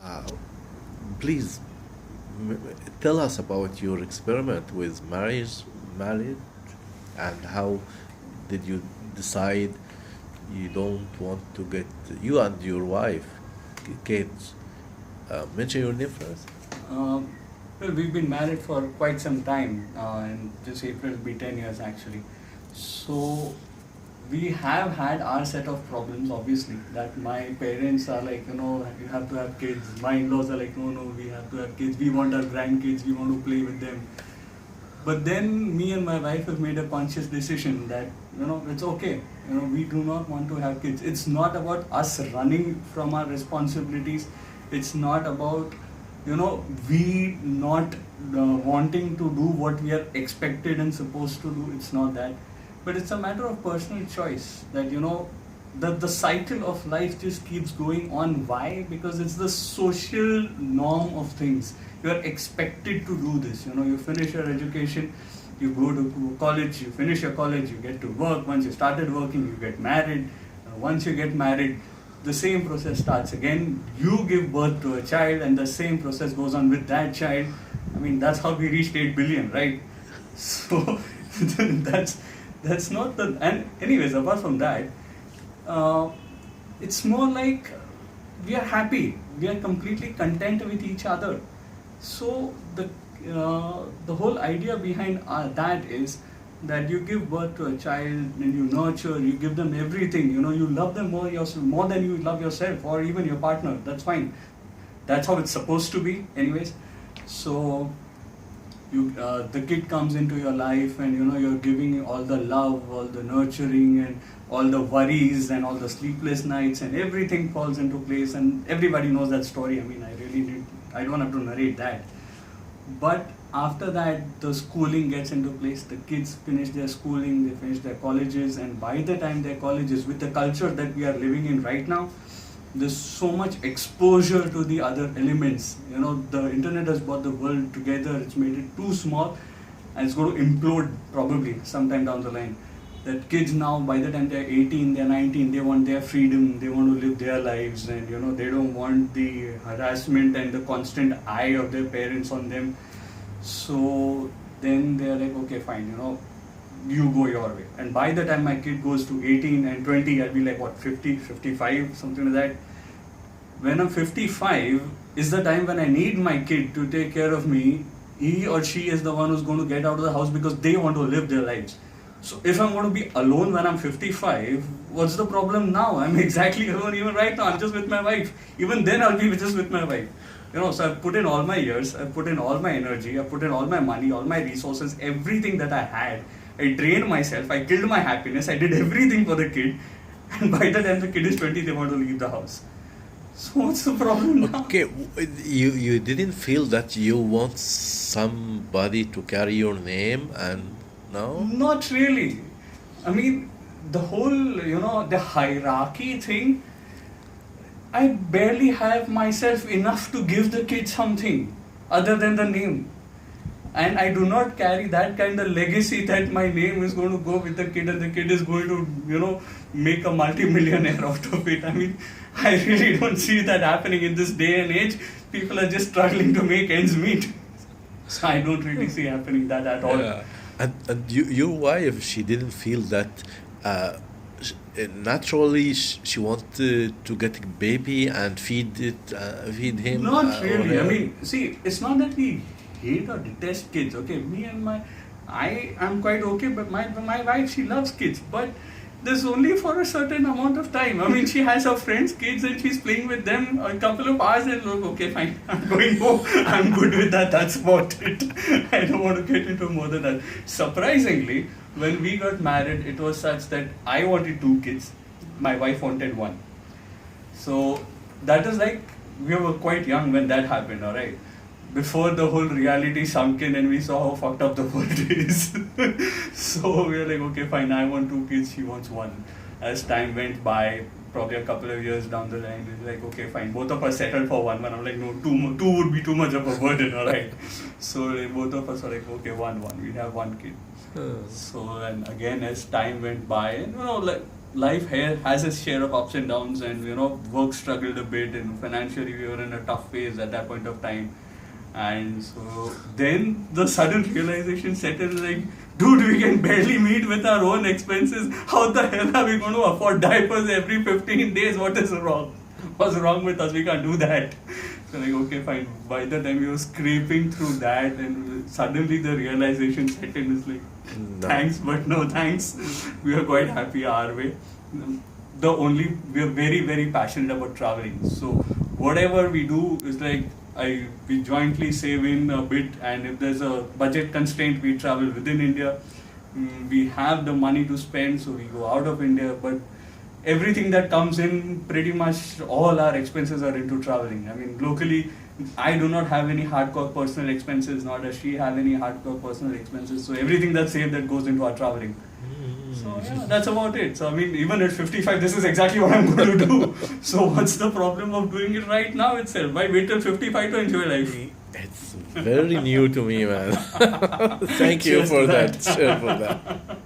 Uh, Please tell us about your experiment with marriage, and how did you decide you don't want to get you and your wife kids. Mention your name first. Uh, well, we've been married for quite some time, and this April will be 10 years actually. So, we have had our set of problems, obviously. That my parents are like, you have to have kids. My in laws are like, no, we have to have kids. We want our grandkids, we want to play with them. But then me and my wife have made a conscious decision that it's okay. We do not want to have kids. It's not about us running from our responsibilities. It's not about we not wanting to do what we are expected and supposed to do. It's not that, but it's a matter of personal choice that the cycle of life just keeps going on. Why? Because it's the social norm of things. You are expected to do this. You finish your education, you go to college, you finish your college, you get to work. Once you started working, you get married. Once you get married, the same process starts again. You give birth to a child, and the same process goes on with that child. I mean, that's how we reached 8 billion, right? So that's not the. And anyways, apart from that, uh, it's more like we are happy. We are completely content with each other. So the whole idea behind that is that you give birth to a child and you nurture, you give them everything. You love them more than you love yourself or even your partner. That's fine. That's how it's supposed to be, anyways. So the kid comes into your life, and you're giving all the love, all the nurturing, and all the worries and all the sleepless nights, and everything falls into place, and everybody knows that story. I mean, I don't have to narrate that. But after that, the schooling gets into place. The kids finish their schooling, they finish their colleges, and by the time their colleges, with the culture that we are living in right now, there's so much exposure to the other elements. The internet has brought the world together. It's made it too small, and it's going to implode probably sometime down the line. That kids now, by the time they're 18, they're 19, they want their freedom, they want to live their lives, and they don't want the harassment and the constant eye of their parents on them. So then they're like, okay, fine, you go your way. And by the time my kid goes to 18 and 20, I'll be like, what, 50, 55, something like that. When I'm 55 is the time when I need my kid to take care of me. He or she is the one who's going to get out of the house because they want to live their lives. So if I'm going to be alone when I'm 55, what's the problem now? I'm exactly alone even right now. I'm just with my wife. Even then I'll be just with my wife. So I've put in all my years, I've put in all my energy, I've put in all my money, all my resources, everything that I had. I drained myself, I killed my happiness, I did everything for the kid. And by the time the kid is 20, they want to leave the house. So what's the problem now? Okay, you didn't feel that you want somebody to carry your name, and no? Not really. I mean, the whole, the hierarchy thing, I barely have myself enough to give the kid something other than the name. And I do not carry that kind of legacy that my name is going to go with the kid and the kid is going to, make a multi-millionaire out of it. I mean, I really don't see that happening in this day and age. People are just struggling to make ends meet. So I don't really see happening that at all. Yeah. And your wife, she didn't feel that uh, naturally she wanted to get a baby and feed him Not or really. I her. mean, see, it's not that we hate or detest kids. Okay, I am quite okay, but my wife, she loves kids, but there's only for a certain amount of time. I mean, she has her friends' kids and she's playing with them a couple of hours and look, okay, fine, I'm going home. I'm good with that. That's about it. I don't want to get into more than that. Surprisingly, when we got married, it was such that I wanted two kids, my wife wanted one. So that is like we were quite young when that happened, alright. Before the whole reality sunk in and we saw how fucked up the world is. So we were like, okay, fine, I want two kids, she wants one. As time went by, probably a couple of years down the line, it's like, okay, fine, both of us settled for one. But I'm like, no, two would be too much of a burden, alright. So like, both of us were like, okay, one, we have one kid. Uh, So and again as time went by, and like life here has its share of ups and downs, and work struggled a bit, and financially we were in a tough phase at that point of time. And so then the sudden realization set in, like, dude, we can barely meet with our own expenses. How the hell are we going to afford diapers every 15 days? What is wrong? What's wrong with us? We can't do that. So like, okay, fine. By the time we were scraping through that, and suddenly the realization set in, is like, No. thanks, but no thanks. We are quite happy our way. We are very, very passionate about traveling. So whatever we do is like, we jointly save in a bit, and if there's a budget constraint, we travel within India. We have the money to spend, so we go out of India. But everything that comes in, pretty much all our expenses are into traveling. I mean, locally, I do not have any hardcore personal expenses, nor does she have any hardcore personal expenses. So everything that's saved, that goes into our traveling. So yeah, that's about it. So I mean, even at 55, this is exactly what I'm going to do. So what's the problem of doing it right now itself? Why wait till 55 to enjoy life? It's very new to me, man. Thank you Just for that. that. Cheers for that.